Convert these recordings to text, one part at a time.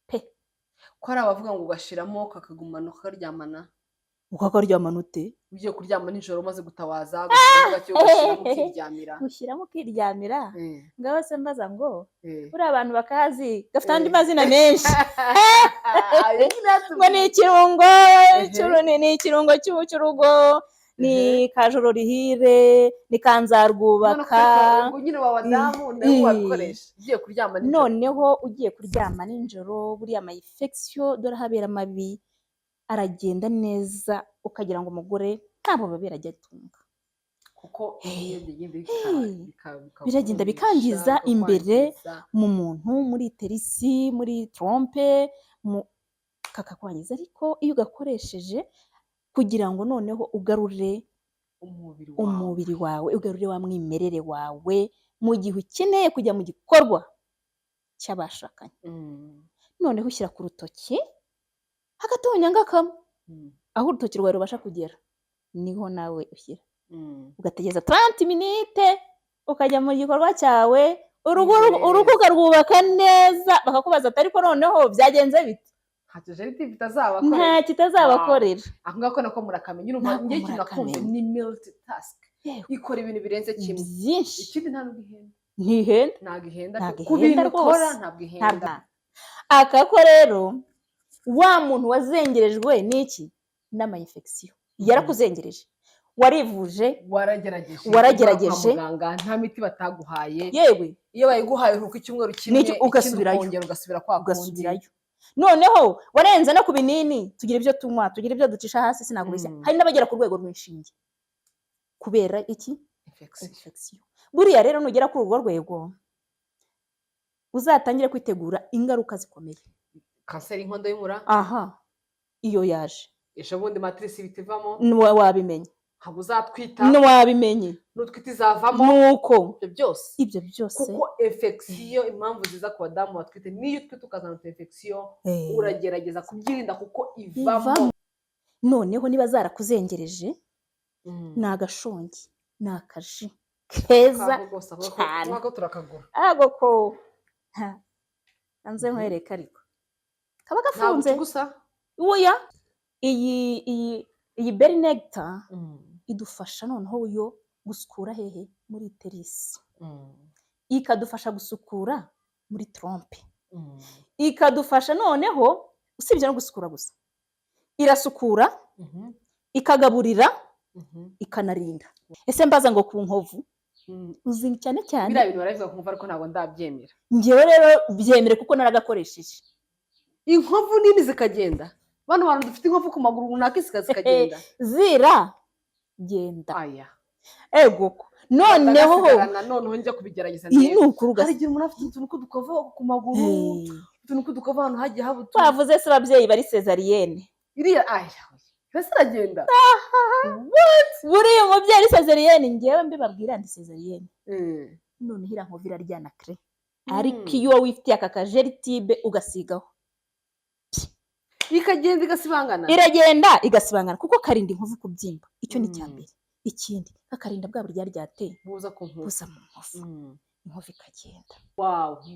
pe ko hari abavuga ngo ugashiramo kakagumana ukaryamana ukakaryamana ute ugiye kuryama nijoro umaze gutawaza ugashyiramo gake ugashyiramo ukiryamira ushyiramo ukiryamira ngaho se mbaza ngo Eh. buriya abantu bakazi gafite andi mazina menshi Ayo nyine ngo ni ikirungo ni ikirungo cy'urugo ni kajoro rihire ni kanzarwubaka ngo nyine wabadamu nawe wabikoresha ugiye kuryama nijoro noneho ugiye kuryama nijoro buriya ama infection dore habera mabi aragenda neza ukagira ngo umugore ntabwo babera ajya atunga kuko biragenda bikangiza imbere mu muntu muri terisi muri trompe kakakwangiza ariko iyo ugakoresheje kugira ngo noneho ugarure umubiri wawe ugarure wa mwimerere wawe mu gihe ukeneye kujya mu gikorwa cy'abashakanye noneho ushyira ku rutoki hagatonyanga kamwe aho urutoki rwawe rubasha kugera niho nawe ushyira ugategereza 30 minute ukajya mu gikorwa cyawe urugo ukarwubaka neza bakakubaza ati ariko noneho byagenze bite nta kitazabakorera aho ngako nako murakamenya urumva ngiye ikintu nakumva ni multitask ikora ibintu birenze kimwe byinshi ikindi nta n'ubihenda ntihenda ku bintu ukora ntabwo ihenda akako rero wa muntu wazengerejwe n'iki n'ama infection yarakuzengereje warivuje waragerageje muganga nta miti bataguhaye yewe iyo bayiguhaye uruko icyumweru kimwe ugasubira kwa ugasubirayo noneho warenze no ku binini tugira ibyo tunywa tugira ibyo ducisha hasi sinagubishya hari n'abagera ku rwego rw'inshinge kubera iki infection buriya rero nugera kuri urwo rwego uzatangire kwitegura ingaruka zikomeye kanseri y'inkondo y'umura iyo yaje ejo bundi matrice bitivamo wabimenye ntabwo uzatwita wabimenye n'utwite izavamo nuko ibyo byose kuko infection impamvu ziza ku badamu batwite niyo utwite ukazana infection uragerageza kubyirinda kuko ivamo noneho niba zarakuzengereje ni agashongi ni akaji keza cyane nako turakagura ko hanze nkwereka ariko kaba gafunze gusa uya iyi berry nectar idufasha noneho yo gusukura hehe muri terisi ikadufasha gusukura muri trompe ikadufasha noneho usibye no gusukura gusa irasukura ikagaburira ikanarinda ese mbaza ngo ku nkovu uzi cyane biriya bintu barabivuga kumva ariko ntabwo ndabyemera njyewe rero byemere kuko naragakoresheje inkovu nini zikagenda bano bantu dufite inkovu ku maguru runaka zikagenda genda aya ego noneho njya kubigerageza hari igihe umuntu afite utuntu tw'udukovu ku maguru utuntu tw'udukovu ahantu hagiye haba utuntu bavuze se ababyeyi bari sezariyene iriya mbese iragenda buriya umubyeyi ari sezariyene ngewe mbibabwira ndi sezariyene noneho iriya nkovu iraryana kare ariko iyo wifitiye aka kajeritibe ugasigaho ikagenda igasibangana iragenda igasibangana kuko karinda inkovu kubyimba icyo ni cya mbere ikindi kakarinda bwa burya ryateye buza mu nkovu inkovu ikagenda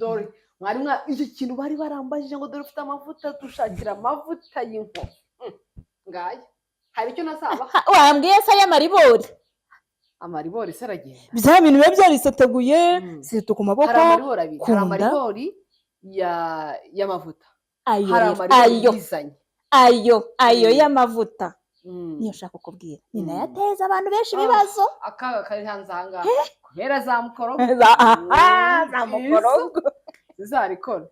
dore mwari icyo kintu bari barambajije ngo dore ufite amavuta dushakira amavuta y'inkovu ngaya hari icyo nasaba wambwiye se amaribori se aragenda bya bintu biba byariseteguye zita ku maboko hari amaribori abiri hari amaribori y'amavuta ayo y'amavuta niyo ushaka kukubwira ni nayo ateza abantu benshi ibibazo akaga kari hanze aha ngaha kubera za mukorogo zizarikora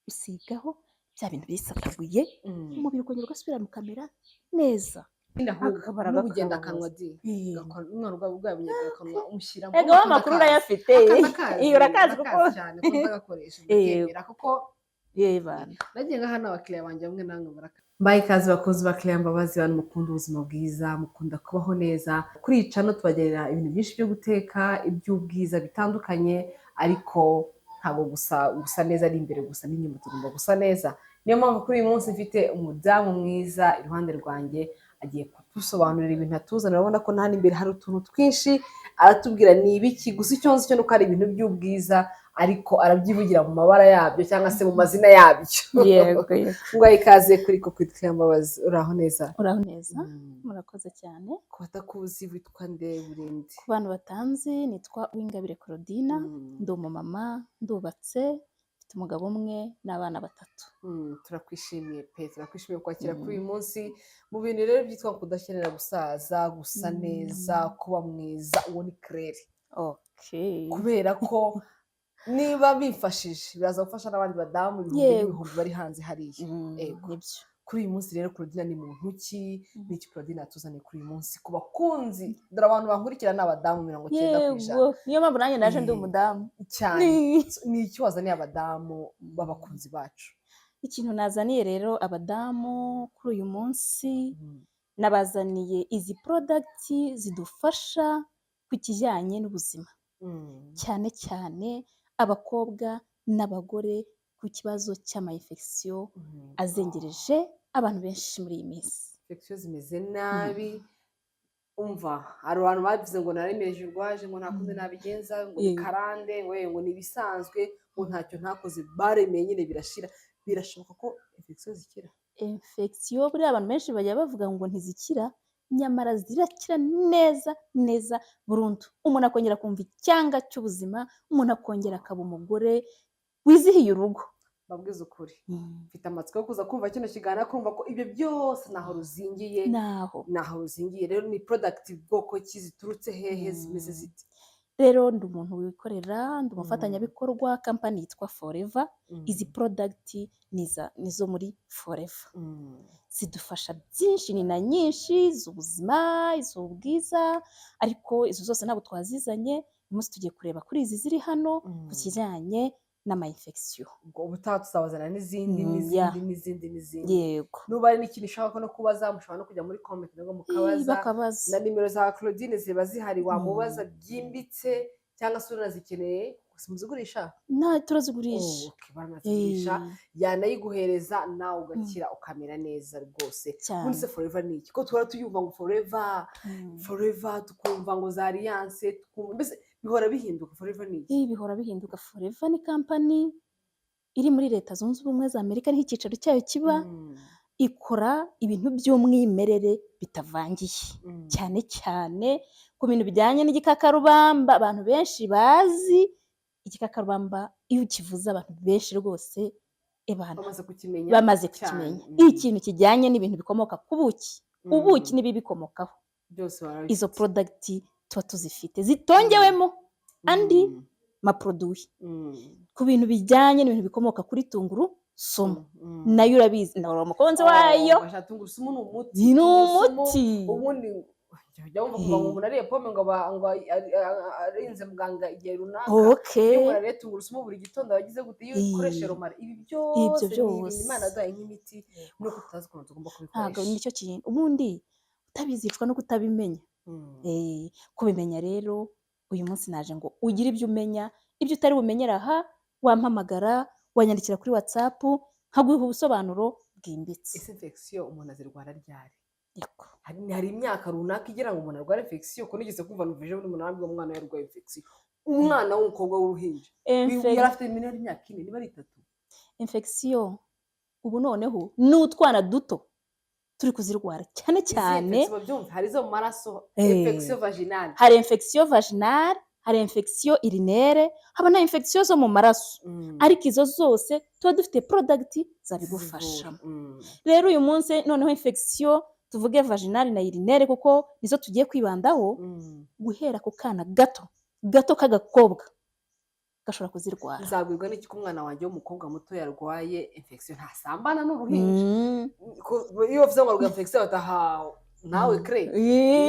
usigaho bya bintu bisataguye umubiri ukongera ugasubira mu kamera neza n'ubugenda akanwa umwana ubwawe bunyaga akanwa umushyiramo ego amakuru urayafite iyo urakazi kuko cyane ko ndagakoresha ndabyemera kuko nagiye nka hano abakiriya banjye bamwe namwe baraka mbaye ikaze bakozi bakiriya mbabazi bantu mukunda ubuzima bwiza mukunda kubaho neza kuri iyi channel tubagerera ibintu byinshi byo guteka iby'ubwiza bitandukanye ariko ntabwo gusa neza ari imbere gusa n'inyuma tugomba gusa neza niyo mpamvu kuri uyu munsi mfite umudamu mwiza iruhande rwanjye agiye kudusobanurira ibintu atuzanira urabona ko nta n'imbere hari utuntu twinshi aratubwira ni ibiki gusa icyo nzi cyo nuko ari ibintu by'ubwiza ariko arabyivugira mu mabara yabyo cyangwa se mu mazina yabyo. yego ngo ikaze kuri Coco Mbabazi, uraho neza? uraho neza, murakoze cyane. Ku batakuzi witwa nde burende? Ku bantu batanzi nitwa Uwingabire Claudine, ndi umumama, ndubatse, mfite umugabo umwe n'abana 3. Turakwishimiye pe, turakwishimiye kwakira kuri uyu munsi mu bintu rero byitwa kudakenera gusaza, gusa neza, kuba mwiza. Uwo ni Claire. Okay. Kubera ko niba bifashije biraza gufasha n'abandi badamu ibihumbi bari hanze hariya. Nibyo. Kuri uyu munsi rero Claudine ni muntu ki? N'iki Claudine atuzaniye kuri uyu munsi ku bakunzi? Dore abantu bankurikira ni abadamu 90%. Niyo mpamvu nanjye naje ndi umudamu cyane. Ni iki wazaniye abadamu b'abakunzi bacu? Ikintu nazaniye rero abadamu kuri uyu munsi, nabazaniye izi product zidufasha ku kijyanye n'ubuzima, cyane cyane abakobwa n'abagore, ku kibazo cy'ama-infection azengereje abantu benshi muri iyi minsi. Infection zimeze nabi. Umva, hari abantu bavuze ngo naremeje urwaje, ngo ntakunze nabigenza, ngo ni karande, ngo ni ibisanzwe, ngo ntacyo ntakoze, baremeye nyine birashira. Birashoboka ko infection zikira? Infection buriya abantu benshi bajya bavuga ngo ntizikira, nyamara zirakira neza neza burundu. Umuntu akongera kumva icyanga cy'ubuzima, umuntu akongera akaba umugore wizihiye urugo. Babwiza ukuri, mfite amatsiko yo kuza kumva kino kiganiro, kumva ko ibyo byose naho ruzingiye. Naho ruzingiye rero ni product bwoko ki, ziturutse hehe, zimeze ziti? Rero ndi umuntu wikorera, ndi umufatanyabikorwa, kampani yitwa Forever. Izi product nizo muri Forever. Zidufasha byinshi, ni na nyinshi, iz'ubuzima, iz'ubwiza, ariko izo zose ntabwo twazizanye. Uyu munsi tugiye kureba kuri izi ziri hano ku kijyanye n'ama-infection. Ubutaha tuzabazana n'izindi. Yego. Nuba ari n'ikintu ushaka no kubaza, mushobora no kujya muri comment ngo mukabaza. Na nimero za Claudine ziba zihari, wamubaza byimbitse, cyangwa se unazikeneye muzigurisha? Turazigurisha. Baranazigurisha, yanayiguhereza nawe ugakira ukamera neza rwose. Muri se Forever ni iki? Ko tuhora tuyumva ngo Forever, tukumva ngo za Alliance, tukumva mbese bihora bihinduka. Forever ni iki? Bihora bihinduka. Forever ni kampani iri muri Leta Zunze Ubumwe za Amerika, niho icyicaro cyayo kiba. Ikora ibintu by'umwimerere bitavangiye, cyane cyane ku bintu bijyanye n'igikakarubamba. Abantu benshi bazi igikakarubamba, iyo ukivuze abantu benshi rwose bamaze kukimenya. Ikintu kijyanye n'ibintu bikomoka ku buki, ubuki n'ibibikomokaho, izo product tuba tuzifite, zitongewemo andi maproduit. Ku bintu bijyanye n'ibintu bikomoka kuri tungurusumu, nayo urabizi, nawe umukunzi wayo. Tungurusumu ni umuti. Ubundi jya wumva kuva ngo umuntu ariye pome ngo arinze muganga igihe runaka. Iyo umuntu ariye tungurusumu buri gitondo abagize gute, iyo ukoresha romari, ibi byose ni ibintu Imana yaduhaye nk'imiti, nuko tutazi ukuntu tugomba kubikoresha. Ntabwo nicyo kintu, ubundi utabizicwa no kutabimenya. Kubimenya rero, uyu munsi naje ngo ugire ibyo umenya. Ibyo utari bumenyera aha, wampamagara, wanyandikira kuri WhatsApp, nkaguha ubusobanuro bwimbitse. Ese infection umuntu azirwara ryari? Hari imyaka runaka igira ngo umuntu arware infection? Ko nigeze kumva numvije umuntu nabwo umwana yarwaye infection, umwana w'umukobwa w'uruhinja yari afite imyaka 4 niba ari 3. Infection ubu noneho n'utwana duto turi kuzirwara cyane cyane. Hari zo mu maraso, infection vaginale, hari infection vaginale, hari infection urinaire, haba na infection zo mu maraso. Ariko izo zose tuba dufite product zabigufashamo. Rero uyu munsi noneho infection tuvuge vaginale na urinaire kuko nizo tugiye kwibandaho, guhera ku kana gato k'agakobwa gashobora kuzirwara. Nzabwirwa n'iki ko umwana wanjye w'umukobwa muto yarwaye infection ntasambana n'uruhinja? Iyo uvuze ngo arwaye infection bataha nawe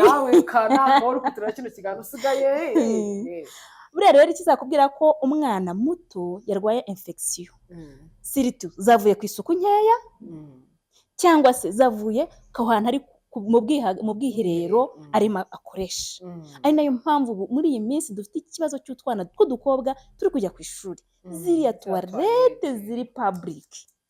nawe kana uri kutura kino kiganiro usigaye. Buriya rero ikizakubwira ko umwana muto yarwaye infection, siritu zavuye ku isuku nkeya, cyangwa se zavuye ku hantu ari mu bwiherero arimo akoresha. Ari nayo mpamvu muri iyi minsi dufite ikibazo cy'utwana tw'udukobwa turi kujya ku ishuri, ziriya tuwarete ziri public.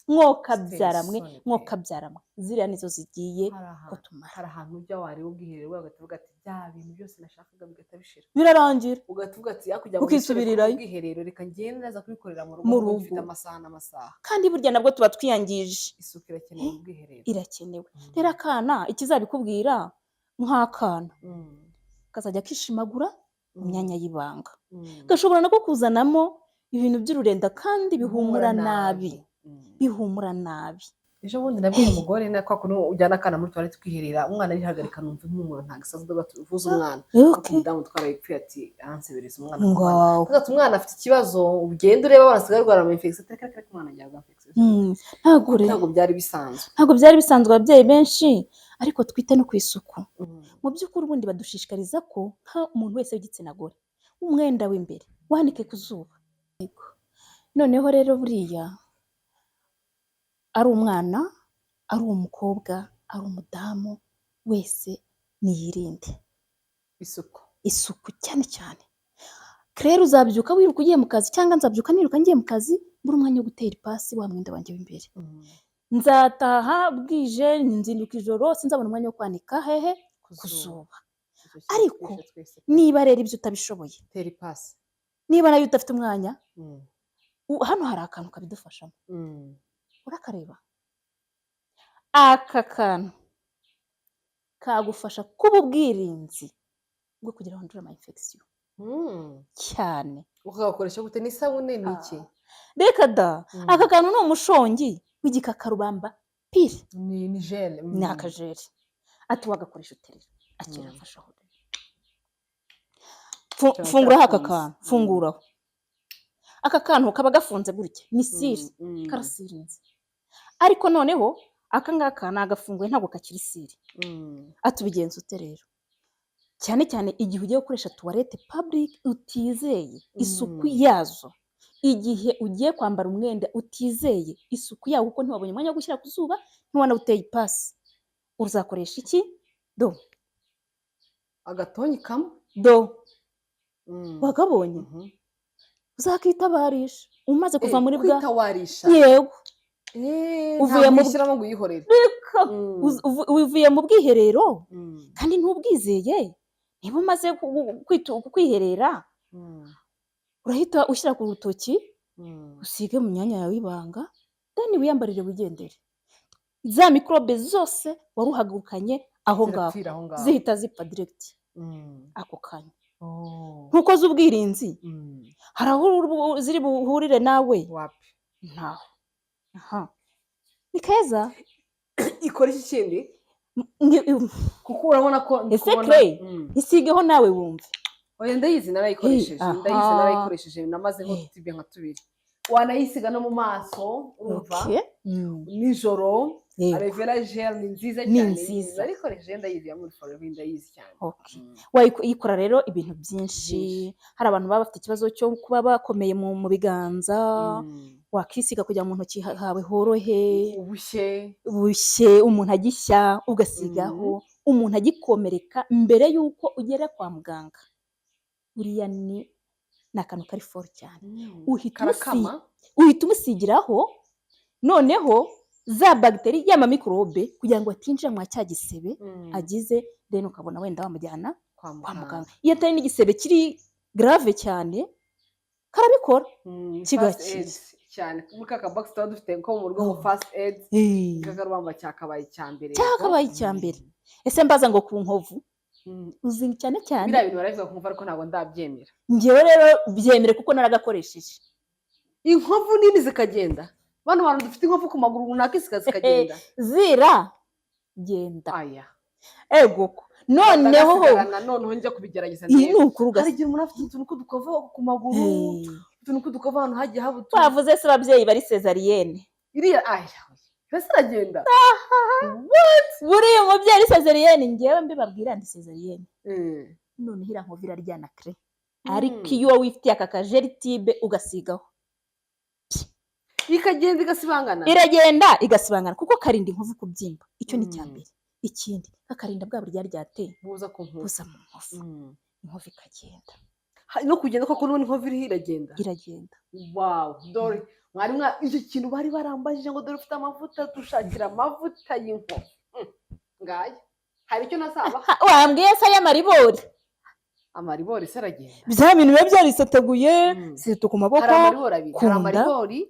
mwokabyaramwe Stay pe. mwokabyaramwe ziriya nizo zigiye hari ahantu kutumara hari ahantu ujya wareba ubwiherero ugahita uvuga ati bya bintu byose nashakaga bigahita bishira birarangira ugahita uvuga ati kujya mu ukisubirirayo bwiherero reka ngende naza kubikorera mu mu rugo rugo gifite amasaha n'amasaha kandi burya nabwo tuba twiyangije isuku irakenewe mu bwiherero irakenewe rero akana ikizabikubwira nk'akana Mm. kazajya kishimagura mu myanya y'ibanga Mm. gashobora nako kuzanamo ibintu by'ururenda kandi bihumura nabi Mm. bihumura nabi ejo bundi nabwiye umugore na kwa kuntu ujyana akana muri toilette kwiherera umwana arihagarika numva nk'umuntu nta gisasu tuvuze umwana kuko umudamu twarayipfuye ati aransebereza umwana ngaho ati umwana afite ikibazo ugenda ureba barasigaye arwara ama infection reka umwana ajya infection ntabwo byari bisanzwe ntabwo byari bisanzwe ababyeyi benshi ariko twite no ku isuku mu by'ukuri ubundi badushishikariza ko umuntu wese w'igitsina gore umwenda w'imbere wanike ku zuba noneho rero buriya ari umwana ari umukobwa ari umudamu wese niyirinde isuku cyane cyane rero uzabyuka wiruka ugiye mu kazi cyangwa nzabyuka niruka ngiye mu kazi buri umwanya wo gutera ipasi wa mwenda wanjye w'imbere nzataha bwije nzinduka ijoro sinzabona umwanya wo kwanika hehe ku zuba ariko niba rero ibyo utabishoboye tera ipasi niba nayo udafite umwanya hano hari akantu kabidufashamo urakareba aka kantu kagufasha kuba ubwirinzi bwo kugira ngo wandure ama infection cyane ukagakoresha gute n'isabune n'iki reka da aka kantu ni umushongi w'igikakarubamba pire ni gel ni akajeri ati wagakoresha uterera akirafasha aho funguraho aka kantu funguraho aka kantu kaba gafunze gutya ni siri karasirinze ariko noneho aka ngaka nagafunguye ntabwo kakiri siri atubigenza ute rero cyane cyane igihe ugiye gukoresha tuwarete public utizeye isuku yazo igihe ugiye kwambara umwenda utizeye isuku yawo kuko ntiwabonye umwanya wo gushyira ku zuba ntiwanawuteye ipasi uzakoresha iki agatonyi kamwe wagabonye uzakitabarisha umaze kuva muri bwa kwitawarisha yego uvuye mu bwishyiramo ngo uyihorere uvuye mu bwiherero kandi ntubwizeye niba umaze kwiherera urahita ushyira ku rutoki usige mu myanya yawe y'ibanga deni wiyambarire wigendere za mikorobe zose wari uhagurukanye aho ngaho zihita zipfa diregiti ako kanya nkuko z'ubwirinzi hari aho ziri buhurire nawe ntaho ni keza ikora iki kindi kuko urabona ko ese kare isigeho nawe wumve oya ndayizi narayikoresheje namaze nk'utubye nka tubiri wanayisiga no mu maso urumva nijoro arevera gel ni nziza cyane narikoresheje ndayizi ya muri forever ndayizi cyane wayikora rero ibintu byinshi hari abantu baba bafite ikibazo cyo kuba bakomeye mu biganza wakisiga kugira mu ntoki hawe horohe ubushye umuntu agishya ugasigaho umuntu agikomereka mbere y'uko ugera kwa muganga buriya ni akantu kari foro cyane uhita umusigiraho noneho za bagiteri y'amamikorobe kugira ngo atinjira mwa cya gisebe agize rero ukabona wenda wamujyana kwa muganga iyo atari n'igisebe kiri grave cyane karabikora kigakira cyane muri ka box tuba dufite ko mu rugo ngo first aid kagarubamba cyakabaye icyambere ese mbaza ngo ku nkovu uzi cyane cyane biriya bintu barabivuga kumva ariko ntabwo ndabyemera njyewe rero byemere kuko naragakoresheje inkovu nini zikagenda bano bantu dufite inkovu ku maguru runaka zikagenda genda aya ego noneho njya kubigerageza hari igihe umuntu afite utuntu tw'udukova ku maguru utuntu tw'udukova ahantu hagiye haba utuntu twavuze se ababyeyi bari sezariyene iriya aya mbese iragenda buriya umubyeyi ari sezariyene ngewe mbibabwira ndi sezariyene noneho iriya nkovu iraryana kare ariko iyo wifitiye aka kajeri tibe ugasigaho ikagenda igasibangana iragenda igasibangana kuko karinda inkovu kubyimba icyo ni icya mbere ikindi kakarinda bwa burya ryateye buza mu nkovu inkovu ikagenda no kugenda koko n'ubundi nko iriho iragenda iragenda. wow dore mwari icyo kintu bari barambajije ngo dore ufite amavuta dushakira amavuta y'inkovu ngaya hari icyo nasaba wambwiye se y'amaribori amaribori se aragenda bya bintu biba byariseteguye zihita ku maboko hari amaribori abiri hari amaribori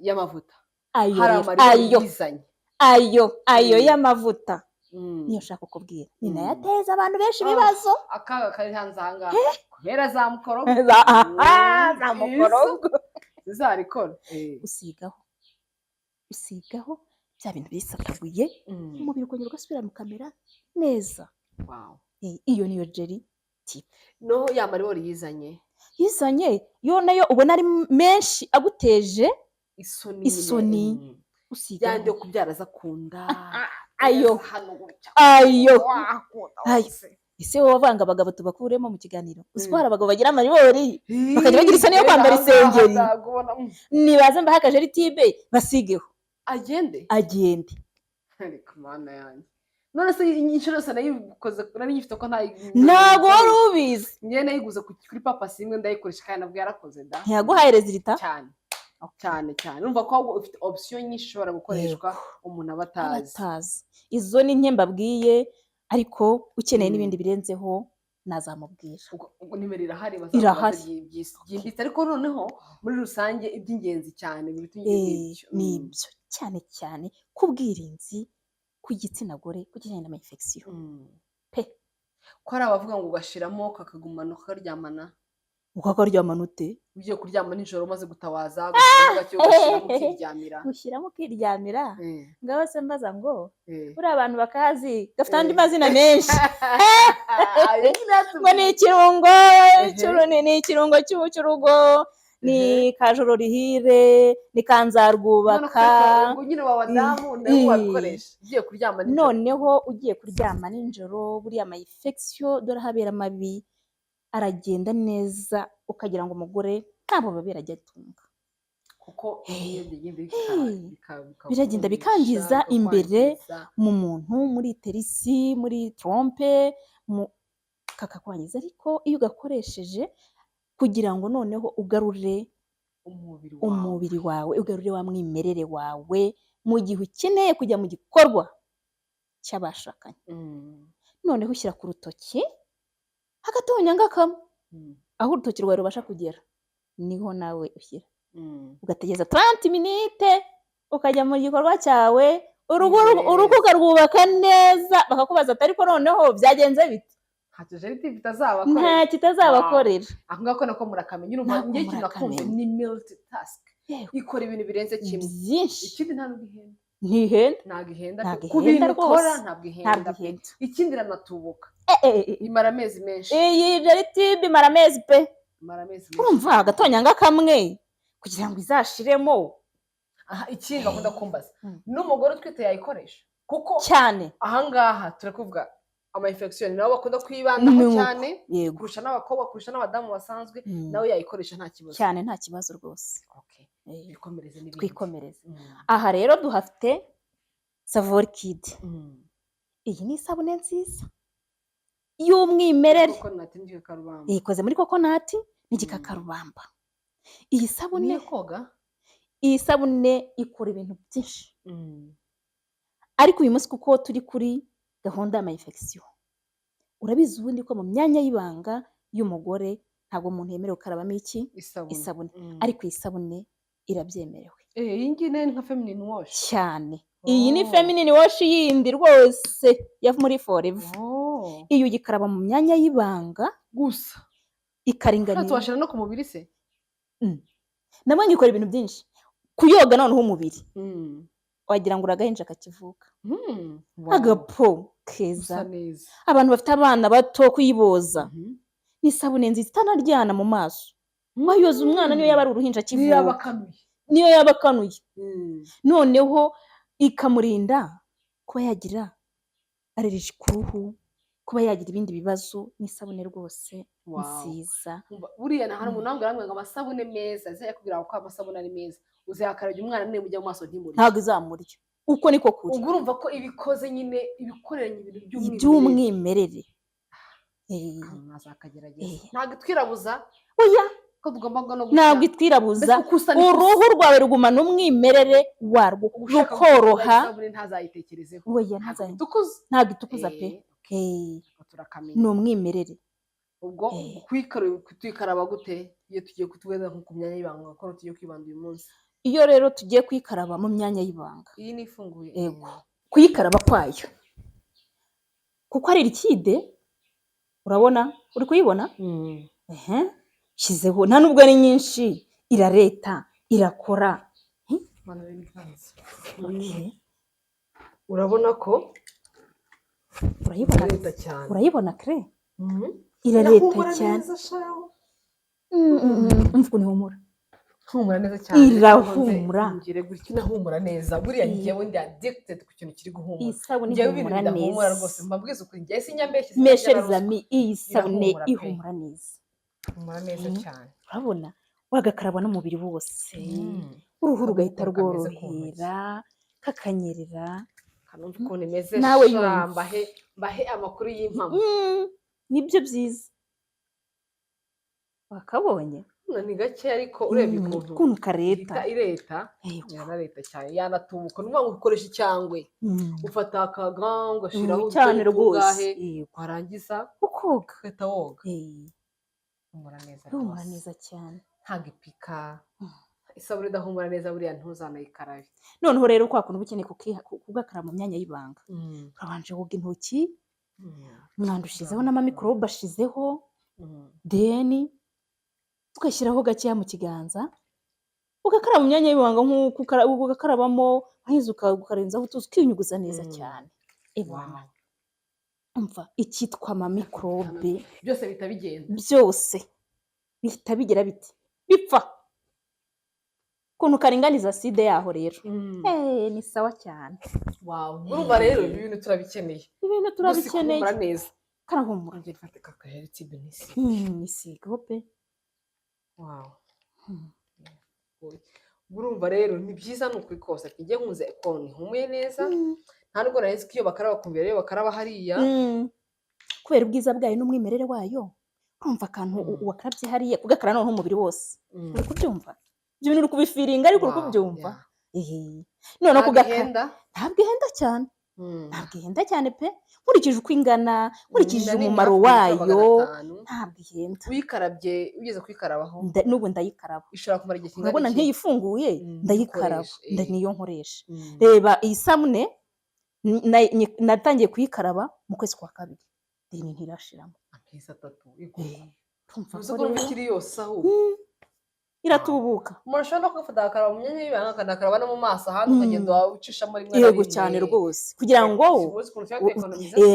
y'amavuta hari amaribori yizanye ayo y'amavuta niyo ushaka kukubwira ni nayo ateza abantu benshi ibibazo akaga kari hanze ahangaha kubera za mukorogo za mukorogo zizarikora usigaho bya bintu bisataguye umubiri ukongera ugasubira mu kamera neza. Iyo niyo jeri tipe no ya maribori yizanye yo nayo ubona ari menshi aguteje isoni usigaho yandi yo kubyara aza kunda ayo ese wowe wavanga abagabo tubakuremo mu kiganiro uzi ko hari abagabo bagira amaribori bakajya bagira isoni yo kwambara isengeri nibaze mbahe akajeri tibe basigeho agende ariko mana yanjye none se inshuro yose nayikoze nari nyifite ko ntago wari ubizi njye nayiguze kuri papa simwe ndayikoresha kandi nabwo yarakoze da ntiyaguhaye rezilita cyane urumva ko ufite option nyinshi ishobora gukoreshwa umuntu aba atazi. Izo ni nke mbabwiye ariko ukeneye n'ibindi birenzeho nazamubwira nimero irahari byimbitse ariko noneho muri rusange iby'ingenzi cyane nibyo cyane kubwirinzi ku gitsina gore ku kijyanye n'ama infection pe ko hari abavuga ngo ugashiramo kakagumana ukaryamana ukakaryamana ute ugiye kuryama nijoro umaze gutawaza gushyiramo ukiryamira ngaho se mbaza ngo buriya abantu bakazi gafite andi mazina menshi ngo ni ikirungo cy'urugo ni kajoro rihire ni kanzarwubaka noneho ugiye kuryama nijoro buriya ama infection dore habera mabi aragenda neza ukagira ngo umugore ntabwo babera ajya atunga kuko biragenda bikangiza imbere mu muntu muri terisi muri trompe kakakwangiza ariko iyo ugakoresheje kugira ngo noneho ugarure umubiri wawe ugarure wa mwimerere wawe mu gihe ukeneye kujya mu gikorwa cy'abashakanye noneho ushyira ku rutoki agatonyanga kamwe aho urutoki rwawe rubasha kugera niho nawe ushyira ugategereza 30 minute ukajya mu gikorwa cyawe urugo ukarwubaka neza bakakubaza ati ariko noneho byagenze bite nta kitazabakorera aho ngako nako murakamenya urumva ngiye kintu nakumva ni multitask ikora ibintu birenze kimwe byinshi ikindi nta n'ubihenda ntabwo ihenda ku bintu ukora ntabwo ihenda ikindi iranatubuka imara amezi menshi iyi jeri tibe imara amezi pe urumva agatonyanga kamwe kugira ngo izashiremo ikindi gakunda kumbaza n'umugore utwite yayikoresha kuko cyane ahangaha turakuvuga ama infection nabo bakunda kwibandaho cyane kurusha n'abakobwa kurusha n'abadamu basanzwe nawe yayikoresha nta kibazo cyane nta kibazo rwose twikomereze aha rero duhafite Savor Kid iyi ni isabune nziza y'umwimerere ikoze muri kokonati n'igikakarubamba iyi sabune ikora ibintu byinshi ariko uyu munsi kuko turi kuri gahunda y'ama infection urabizi ubundi ko mu myanya y'ibanga y'umugore ntabwo umuntu yemerewe gukarabamo isabune ariko iyi sabune irabyemerewe iyi ngiyi ni nka feminine wash cyane iyi ni feminine wash yindi rwose ya muri Forever iyo ugikaraba mu myanya y'ibanga gusa ikaringanira twashira no ku mubiri se nabonye ikora ibintu byinshi kuyoga noneho umubiri wagira ngo uragahinja kakivuka agapo keza abantu bafite abana bato kuyiboza ni isabune nziza itanaryana mu maso wayoza umwana niyo yaba ari uruhinja kivuka niyo yaba akanuye noneho ikamurinda kuba yagira aleriji ku ruhu kuba yagira ibindi bibazo n'isabune rwose nziza buriya hari umuntu wambwira ngo amasabune meza azajya kubwira ko amasabune ari meza uzayakarabya umwana niba ujya mu maso ntimurye ntabwo izamurya uko niko kuri ubwo urumva ko ibikoze nyine ibikoreranye ibintu by'umwimerere amazi akagerageza ntabwo itwirabuza oya ko tugomba no ntabwo itwirabuza uruhu rwawe rugumana umwimerere warwo rukoroha ntazayitekerezeho oya ntabwo itukuza pe ni umwimerere ubwo tuyikaraba gute iyo tugiye kutugeza ku myanya y'ibanga ko tugiye kwibanda uyu munsi iyo rero tugiye kuyikaraba mu myanya y'ibanga iyi ni ifunguye kuyikaraba kwayo kuko ari likide urabona uri kuyibona shyizeho nta nubwo ari nyinshi irareta irakora urabona ko urayibona cyane urayibona kre irareta cyane umva ukuntu ihumura humura neza cyane irahumura ngire gutya inahumura neza buriya ngewe ndi addicted ku kintu kiri guhumura iyi sabune ihumura neza rwose mbabwiza ukuri ngewe sinyambeshye mesherizami iyi sabune ihumura neza humura neza cyane urabona wagakaraba n'umubiri wose uruhu rugahita rworohera kakanyerera kanumva ukuntu imeze nawe mbahe amakuru y'impamo nibyo byiza wakabonye ni gake ariko urebye ukuntu kareta ireta yanareta cyane yanatubuka n'uvuga ngo ukoresha icyangwe ufata akaga ugashyiraho cyane rwose warangiza ukoga ugahita woga humura neza cyane ntabwo ipika isabune idahumura neza buriya ntuzanayikarabe noneho rero kwa kuntu uba ukeneye kugakaraba mu myanya y'ibanga urabanje woga intoki umwanda ushizeho n'amamikorobe ashizeho deni ugashyiraho gakeya mu kiganza ugakaraba mu myanya y'ibanga nk'uko ugakarabamo nkiza ukarenzaho utuzi ukinyuguza neza cyane umva icyitwa amamikorobe byose bihita bigenda byose bihita bigira biti bipfa ukuntu karinganiza side yaho rero ni sawa cyane urumva rero ibi bintu turabikeneye neza karahumura ngende mfate kakaheretse ibinisi isigaho pe urumva rero ni byiza ni ukuri kose tujye nkuze ko nihumuye neza nta nubwo nahise ko iyo bakaraba kumvira iyo bakaraba hariya kubera ubwiza bwayo n'umwimerere wayo urumva akantu wakarabye hariya kugakaraba noneho umubiri wose uri kubyumva ibyo bintu uri kubifiringa ariko uri kubyumva noneho kugakanda ntabwo ihenda cyane ntabwo ihenda cyane pe nkurikije uko ingana nkurikije umumaro wayo ntabwo ihenda uyikarabye ugeze kuyikarabaho n'ubu ndayikaraba ishobora kumara igihe kingana urabona nk'iyifunguye ndayikaraba niyo nkoresha reba iyi sabune natangiye kuyikaraba mu kwezi kwa kabiri deni ntirashiramo amezi 3 urumva ko ikiri yose ahubwo iratubuka umuntu ashobora no kugafata agakaraba mu myanya y'ibanga akanakaraba no mu maso ahandi ukagenda wawucishamo rimwe na yego cyane rwose kugira ngo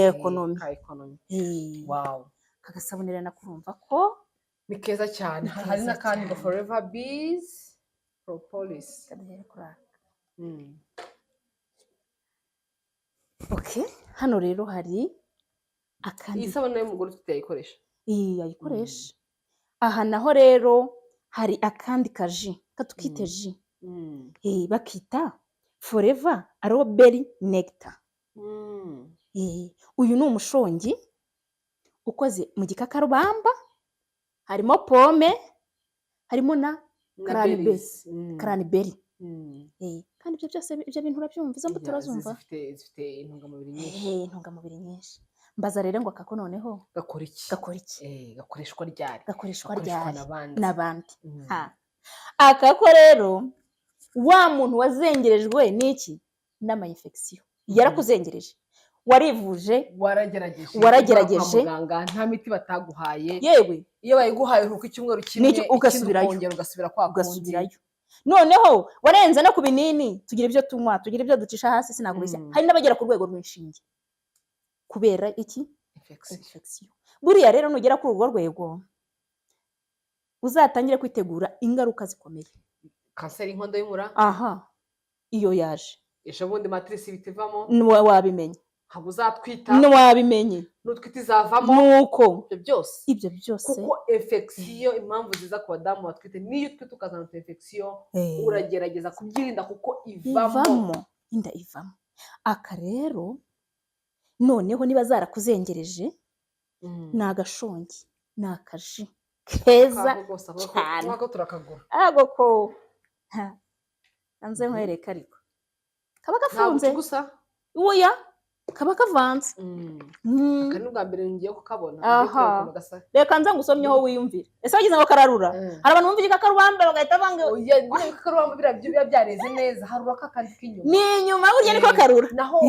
ekonomi kagasabunira nakurumva ko ni keza cyane hari n'akandi ngo forever bees propolis hano rero hari akandi iyi sabune y'umugore tutayikoresha yayikoresha aha naho rero hari akandi kaji katukite ji bakita forever aloe berry nectar uyu ni umushongi ukoze mu gikakarubamba harimo pome harimo na cranberry kandi ibyo byose ibyo bintu urabyumva izo mbuto urazumva zifite intungamubiri nyinshi mbaza rero ngo akako noneho gakora iki gakoreshwa ryari n'abandi akako rero wa muntu wazengerejwe n'iki n'amayinfection yarakuzengereje warivuje waragerageje muganga nta miti bataguhaye yewe iyo bayiguhaye uruhuka icyumweru kimwe ugasubirayo noneho warenze no ku binini tugira ibyo tunywa tugira ibyo ducisha hasi sinakubeshya hari n'abagera ku rwego rw'inshinge kubera iki infection buriya rero nugera kuri urwo rwego uzatangire kwitegura ingaruka zikomeye kanseri y'inkondo y'umura iyo yaje ejo bundi matrice bitivamo wabimenye ntabwo uzatwita wabimenye n'utwite izavamo nuko ibyo byose kuko infection impamvu ziza ku badamu batwite niyo utwite ukazana infection uragerageza kubyirinda kuko ivamo inda ivamo aka rero noneho niba zarakuzengereje ni agashongi, ni akaji keza cyane. nk'ako turakagura. Ago ko hanze nkwereka ariko kaba gafunze gusa oya kaba kavanze. aka ni ubwa mbere ngiye kukabona. Reka nza ngusomyeho wiyumvire. Ese wagize ngo kararura? Hari abantu bumva igikakarubamba bagahita banga oya igikakarubamba biba byareze neza, harura kakandi k'inyuma. Ni inyuma burya niko karura. Naho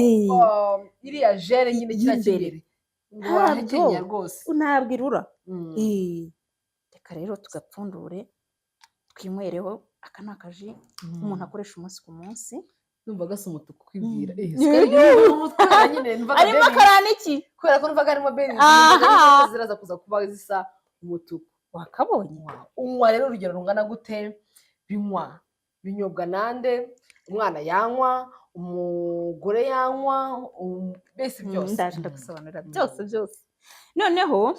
iriya jere nyine kirakimbere wahekenya rwose ntabwo irura. Reka rero tugapfundure twinywereho. Aka ni akaji umuntu akoresha umunsi ku munsi. Numva gasa umutuku kwibwira arimo akarana iki kubera ko numvaga arimo beri ziraza kuza kuba zisa umutuku. Wakabonye? Unywa rero urugero rungana gute? binyobwa nande, umwana yanywa, umugore yanywa, mbese byose ndaje ndagusobanurira byose. Noneho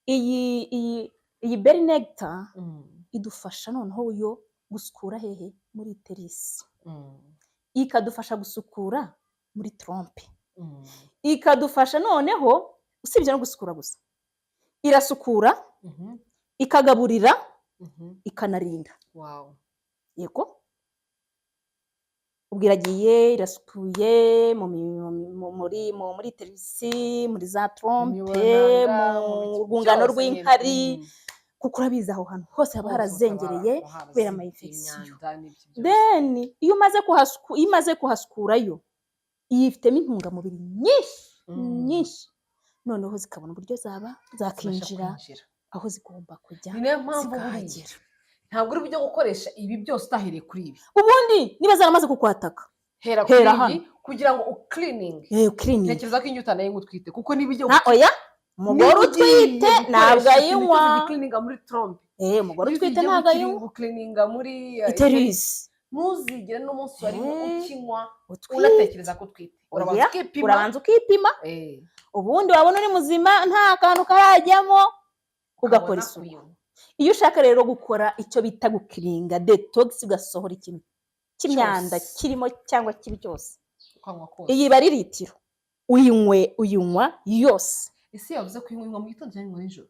iyi berry nectar idufasha noneho yo gusukura hehe muri terisi, ikadufasha gusukura muri trompe, ikadufasha noneho usibye no gusukura gusa irasukura, ikagaburira, ikanarinda. Yego ubwo iragiye irasukuye muri terisi, muri za trompe, mu rwungano rw'inkari, kuko urabizi aho hantu hose haba harazengereye kubera ama infection. Then iyo umaze kuhasukurayo ifitemo intungamubiri nyinshi noneho zikabona uburyo zakinjira aho zigomba kujya. Niyo mpamvu buriya ntabwo uri bujye gukoresha ibi byose utahereye kuri ibi. Ubundi niba zaramaze kukwataka hera kuri ibi kugira ngo uklininge. Ntekereza ko inyuta nayo ngutwite kuko niba ujye oya umugore utwite ntabwo ayinywa. Uklininga muri trompe. Umugore utwite ntabwo ayinywa. Uklininga muri terisi. Ntuzigire n'umunsi warimo ukinywa unatekereza ko utwite. Urabanza ukipima. Ubundi wabona uri muzima nta kantu karajyamo ugakora isuku. Iyo ushaka rero gukora icyo bita gukiringa detox, ugasohora ikintu cy'imyanda kirimo cyangwa kibi cyose, iyi bari litiro uyinywa yose. Ese yavuze ko uyinywa mu gitondo cyangwa nijoro?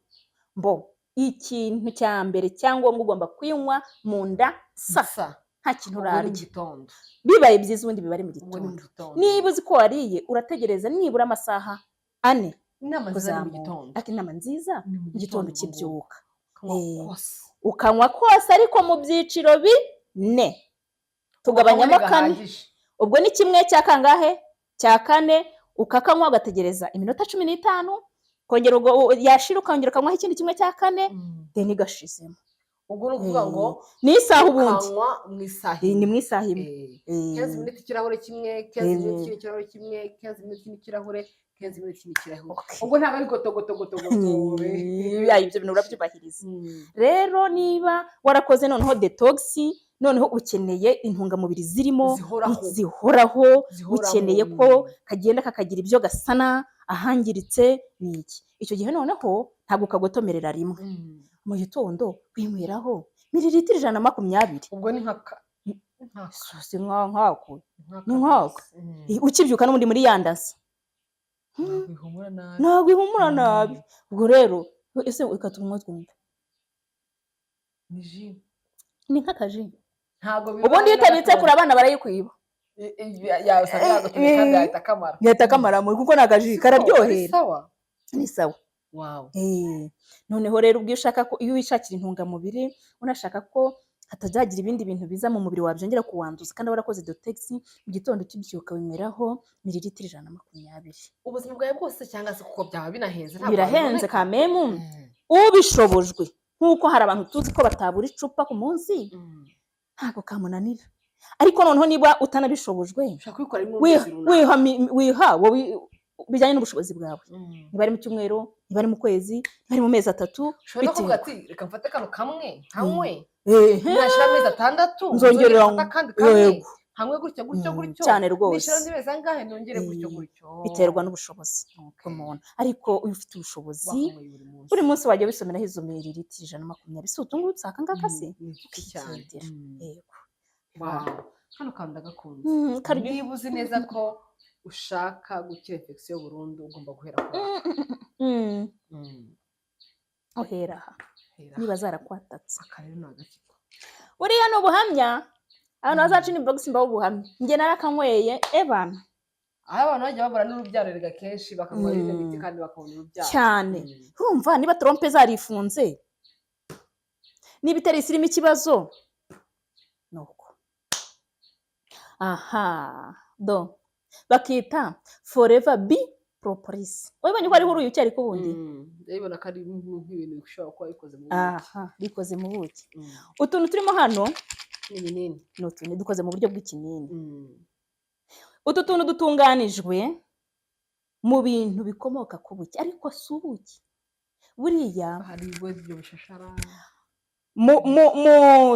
Ikintu cya mbere cyangwa ugomba kuyinywa mu nda sasa, nta kintu urarya. Bibaye byiza ubundi biba ari mu gitondo. Niba uzi ko wariye urategereza nibura amasaha 4 kuzamuka. Inama nziza mu gitondo kibyuka ukanywa kose ariko mu byiciro 4 tugabanyamo 4. Ubwo ni kimwe cya kangahe cya 4 ukakanywa ugategereza iminota 15 kongera ubwo yashira ukongera ukanywa ikindi kimwe cya 4 then igashizemo. Ubwo nukuvuga ngo ni isaha ubundi ni mu isaha imwe 15 minutes ikirahure kimwe, 15 minutes ikirahure kimwe, 15 minutes ikirahure, 15 minutes ikirahure. Ubwo ntabwo ari gotogotogoto ibyo bintu urabyubahiriza. Rero niba warakoze noneho detox, noneho ukeneye intungamubiri zirimo zihoraho, ukeneye ko kagenda kakagira ibyo gasana ahangiritse n'iki, icyo gihe noneho ntabwo kagotomerera rimwe. Mu gitondo kwinyweraho mililitiro 120. Ubwo ni nkako ukibyuka n'ubundi muri yandasa ntabwo ihumura nabi. Ubwo rero ese ukatunywa twumva ni nk'akaji. Ubundi iyo utabitse kuri abana barayikwiba yahita kamara kuko ni akaji kararyohera. Ni sawa. Noneho rero ubwo iyo wishakira intungamubiri unashaka ko hatazagira ibindi bintu biza mu mubiri wabyongera kuwanduza kandi warakoze detox, mu gitondo ukibyuka winyweraho mililitiro 120. Ubuzima bwawe bwose cyangwa se kuko byaba binahenze? Birahenze kamemu ubishobojwe, nkuko hari abantu tuzi ko batabura icupa ku munsi ntabwo kamunanira. Ariko noneho niba utanabishobojwe ushaka kubikora wiha bijyanye n'ubushobozi bwawe. Niba ari mu cyumweru, niba ari mu kwezi, niba ari mu mezi 3, ushobora kuvuga ati reka mfate kano kamwe nkanywe nashira amezi 6 nzongerera kandi kamwe hamwe gutyo cyane rwose. nishira ndibeza ngahe nongere gutyo. Biterwa n'ubushobozi bw'umuntu. Ariko iyo ufite ubushobozi buri munsi wajya wisomeraho izo mililitiro 120 si utungu usaka ngaka se cyane. Yego kano kanda gakunze. Niba uzi neza ko ushaka gukira infection burundu ugomba guhera ku ohera aha niba zarakwatatse akarere ni agakiko buriya ni ubuhamya abantu bazaca inbox mbaho ubuhamya njye narakanyweye ebana aho abantu bajya babura n'urubyaro rega kenshi bakanywa iyo miti kandi bakabona urubyaro cyane urumva niba trompe zarifunze niba iterisi irimo ikibazo nuko aha do bakita forever be propolis wabonye ko ariho uruyu cyari ko bundi ndabibona ko ari nk'ibintu bishobora kuba bikoze mu buki aha bikoze mu buki utuntu turimo hano ni binini n'utuntu dukoze mu buryo bw'ikinini utu tuntu dutunganijwe mu bintu bikomoka ku buki ariko si ubuki buriya hari ibyo bishashara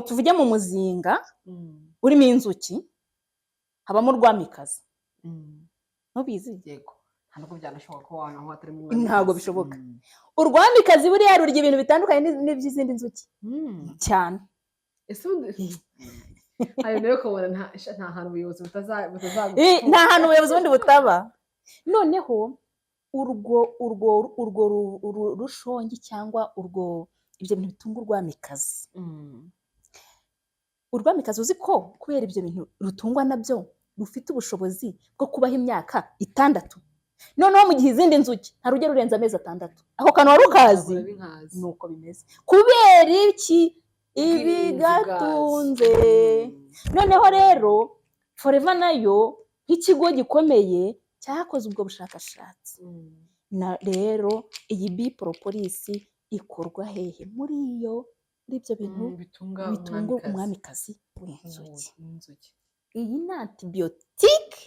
tuvuge mu muzinga urimo inzuki habamo urwamikazi ntubizi yego ntabwo byanashoboka ko aho hatarimo ntabwo bishoboka urwamikazi buriya rurya ibintu bitandukanye n'iby'izindi nzuki cyane ese ayo nayo ukabona nta hantu ubuyobozi nta hantu ubuyobozi bundi butaba noneho urwo rushongi cyangwa ibyo bintu bitunga urwamikazi uzi ko kubera ibyo bintu rutungwa nabyo rufite ubushobozi bwo kubaho imyaka 6 noneho mu gihe izindi nzuki ntarujya rurenza amezi 6 ako kantu wari ukazi nuko bimeze kubera iki ibigatunze noneho rero Forever nayo nk'ikigo gikomeye cyakoze ubwo bushakashatsi na rero iyi bi propolis ikorwa hehe muri ibyo bintu bitunga umwamikazi w'inzuki iyi ni antibiotique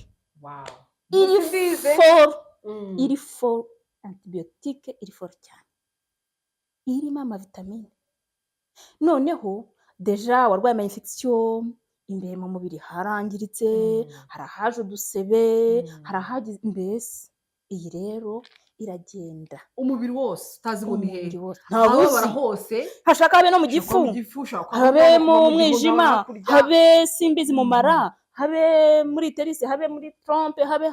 iri for antibiotique iri for cyane irimo amavitamine noneho deja warwaye ama infection imbere mu mubiri harangiritse harahaje udusebe harahagize mbese iyi rero iragenda umubiri wose utazi ngo ni hehe ntabwo hose hashaka habe no mu gifu habe mu mwijima habe simbizi mu mara habe muri terisi habe muri trompe habe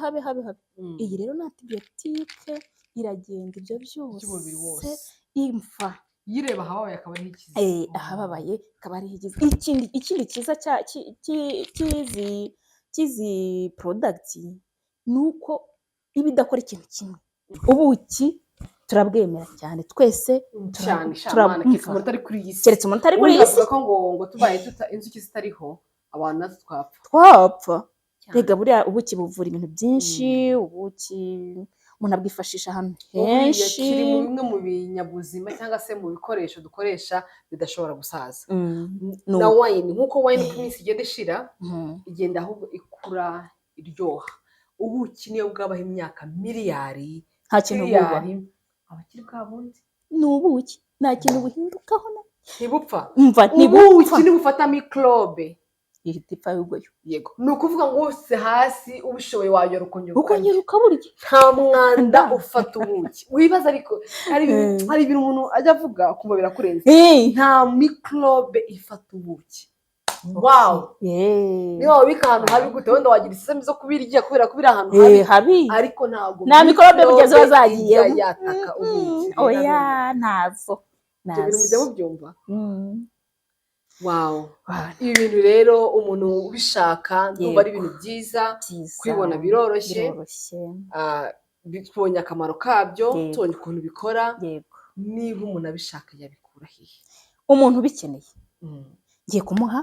iyi rero ni antibiotique iragenda ibyo byose imfa yireba ahababaye akaba ari ikizi ahababaye akaba ari ikizi ikindi cyiza cy'izi products nuko iba idakora ikintu kimwe ubuki turabwemera cyane twese keretse umuntu utari kuri iyi si ngo tubaye inzuki zitariho abantu natwe twapfa rega buriya ubuki buvura ibintu byinshi ubuki umuntu abwifashisha ahantu henshi kiri mu bimwe mu binyabuzima cyangwa se mu bikoresho dukoresha bidashobora gusaza na wine nk'uko wine ku minsi igenda ishira igenda ahubwo ikura iryoha ubuki niyo bwabaho imyaka miliyari nta kintu buba abakiri bwa bundi ni ubuki nta kintu buhindukaho ntibupfa ntibupfa ntibufata microbe ihita ipfa yugoyo yego ni ukuvuga ngo wose hasi ubishoboye wayora ukongera ukaburya nta mwanda ufata ubuki wibaza ariko hari ibintu umuntu ajya avuga kumva birakurenze nta microbe ifata ubuki wow niba wabika ahantu habi gute wenda wagira isesemi zo kubirya kubera ko biri ahantu habi ariko ntabwo nta microbe bugeze wazagiye yataka ubuki oya ntazo ibyo bintu mujya mubyumva wow ibi bintu rero umuntu ubishaka ndumva ari ibintu byiza kubibona biroroshye tubonye akamaro kabyo tubonye ukuntu bikora niba umuntu abishaka yabikura hehe umuntu ubikeneye ngiye kumuha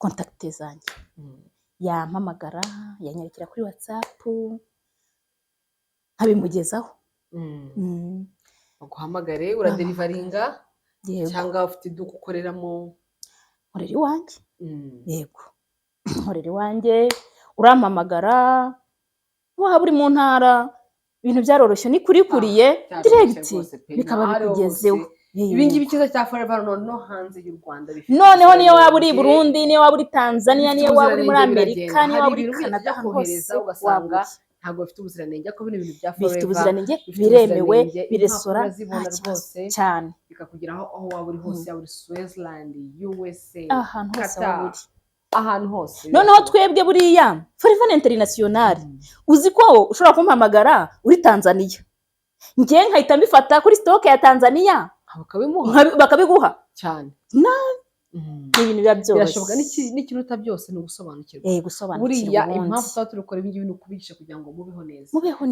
kontakite zanjye yampamagara yanyarukira kuri WhatsApp nkabimugezaho baguhamagare uraderivaringa cyangwa ufite iduka ukoreramo nkorera iwanjye yego nkorera iwanjye urampamagara waba uri mu ntara ibintu byaroroshye ni kurikuriye direct bikaba bikugezeho ibingibi cyiza cya Forever no hanze y'u Rwanda noneho niyo waba uri Burundi niyo waba uri Tanzania niyo waba uri muri Amerika niyo waba uri Canada hose ugasanga ntabwo bafite ubuziranenge ariko bino bintu bya Forever bifite ubuziranenge biremewe biresora rwose cyane bikakugeraho aho waba uri hose yaba uri Switzerland USA ahantu hose waba uri ahantu hose noneho twebwe buriya Forever International uzi ko ushobora kumpamagara uri Tanzania njye nkahita mbifata kuri stock ya Tanzania bakabiguha cyane. ibintu biba byoroshye birashoboka. n'ikiruta byose ni ugusobanukirwa. buriya impamvu tuba turi gukora ibingibi ni ukubigisha kugira ngo mubeho neza.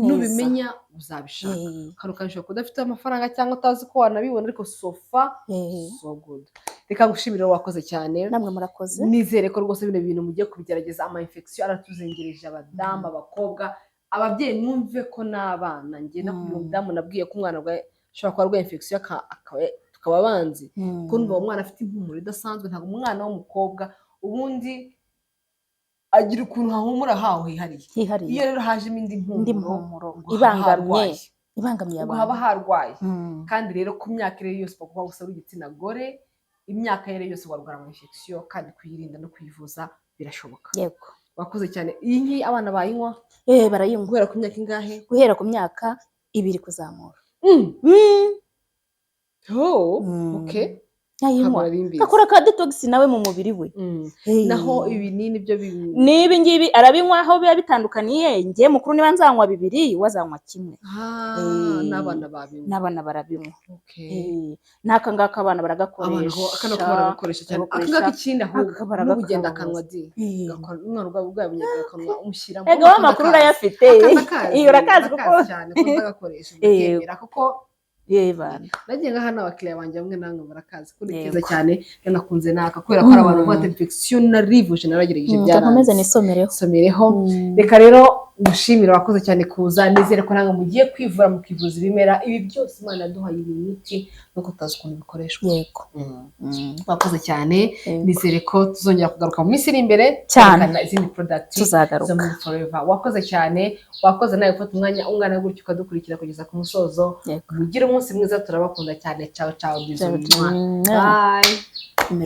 nubimenya uzabishaka. kano kantu ushobora kudafite amafaranga cyangwa utazi ko wanabibona, ariko sofa so good. reka ngushimire wakoze cyane. namwe murakoze. nizere ko rwose bino bintu mugiye kubigerageza. ama infection aratuzengereje abadamu, abakobwa, ababyeyi. mwumve ko n'abana njye no kugira umudamu nabwiye ko umwana bwa ashobora kuba arwaye infection tukaba banzi ko uwo mwana afite impumuro idasanzwe. ntabwo umwana w'umukobwa ubundi agira ukuntu hahumura haho hihariye. iyo rero hajemo indi mpumuro ibangamiye abantu, haba harwaye. kandi rero ku myaka rero yose kuko gusa w'igitsina gore, imyaka yere yose warwara ama infection, kandi kuyirinda no kuyivuza birashoboka. yego wakoze cyane. iyi ngiyi abana bayinywa? barayinywa. guhera ku myaka ingahe? guhera ku myaka 2 kuzamura. okay. Gakora ka detox nawe mu mubiri we. naho ibinini byo nibi ngibi arabinywa aho biba bitandukaniye. Ngiye mukuru niba nzanywa 2 wazanywa kimwe. n'abana barabinywa. naka ngaka abana baragakoresha cyane. akangaka ikindi ahubwo n'ubugenda akanwa di umwana ubwabunya akanwa umushyiramo. ego amakuru urayafite. iyo urakazi kuko cyane ko ndagakoresha ndemera kuko yebana nagiye ngaha n'abakiriya banjye bamwe namwe barakazi ko niteza cyane. nakunze naka kubera ko abantu bafite infection na rivuje naragerageje byaranze. nisomereho. reka rero ngushimira wakoze cyane kuza. nizere ko nange mugiye kwivura mukivuza ibimera. ibi byose Imana yaduhaye imiti nuko utazi ukuntu bikoreshwa. yego wakoze cyane. nizere ko tuzongera kugaruka mu minsi iri imbere cyane izindi product tuzagaruka. forever. wakoze cyane. wakoze nawe gufata umwanya ungana gutyo ukadukurikira kugeza ku musozo. mugire umunsi mwiza. turabakunda cyane. ciao ciao. bye.